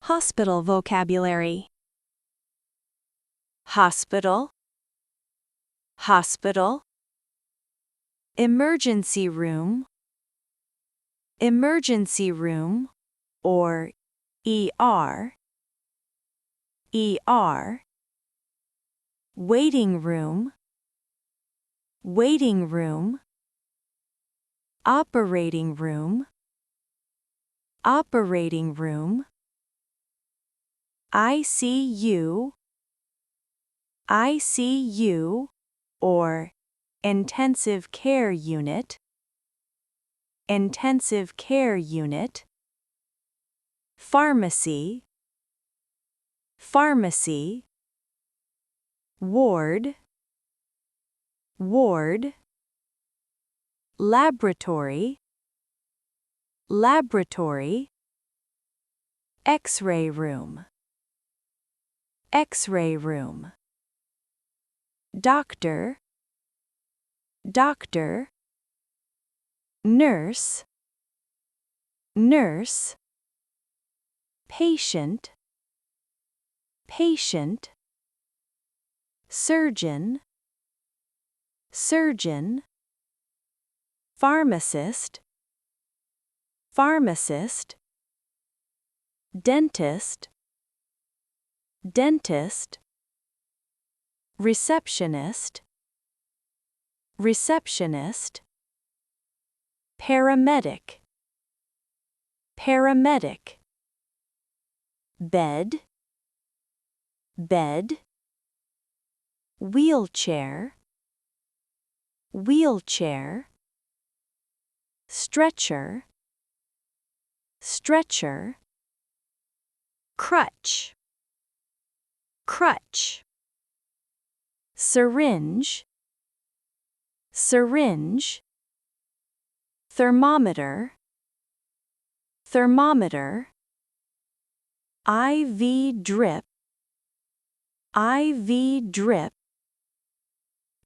Hospital vocabulary. Hospital, hospital. Emergency room, emergency room, or ER, ER. Waiting room, waiting room. Operating room, operating room. ICU, ICU, or intensive care unit, intensive care unit. Pharmacy, pharmacy. Ward, ward. Laboratory, laboratory. X-ray room, X-ray room. Doctor, doctor. Nurse, nurse. Patient, patient. Surgeon, surgeon. Pharmacist, pharmacist. Dentist, dentist. Receptionist, receptionist. Paramedic, paramedic. Bed, bed. Wheelchair, wheelchair. Stretcher, stretcher. Crutch, crutch. Syringe, syringe. Thermometer, thermometer. IV drip, IV drip.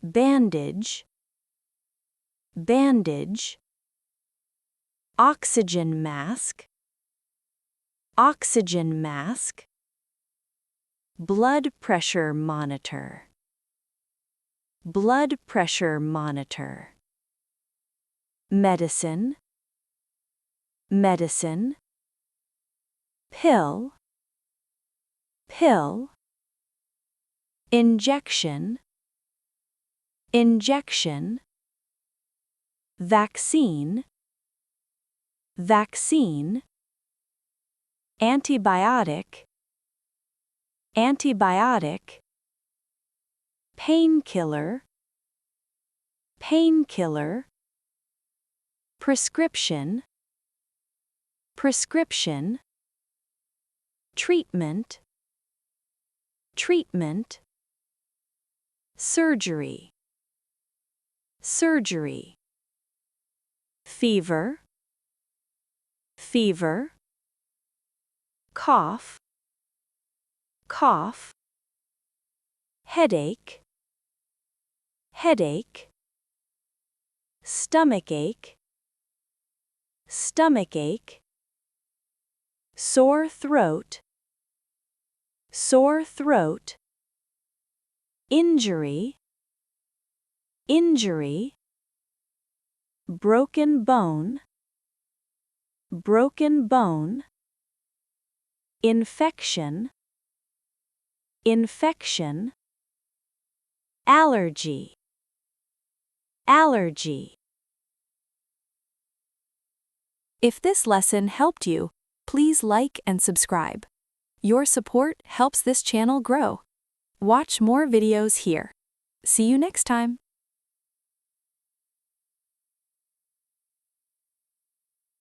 Bandage, bandage. Oxygen mask, oxygen mask. Blood pressure monitor, blood pressure monitor. Medicine, medicine. Pill, pill. Injection, injection. Vaccine, vaccine. Antibiotic, antibiotic. Painkiller, painkiller. Prescription, prescription. Treatment, treatment. Surgery, surgery. Fever, fever. Cough, cough. Headache, headache. Stomachache, stomachache. Sore throat, sore throat. Injury, injury. Broken bone, broken bone. Infection, infection. Allergy, allergy. If this lesson helped you, please like and subscribe. Your support helps this channel grow. Watch more videos here. See you next time.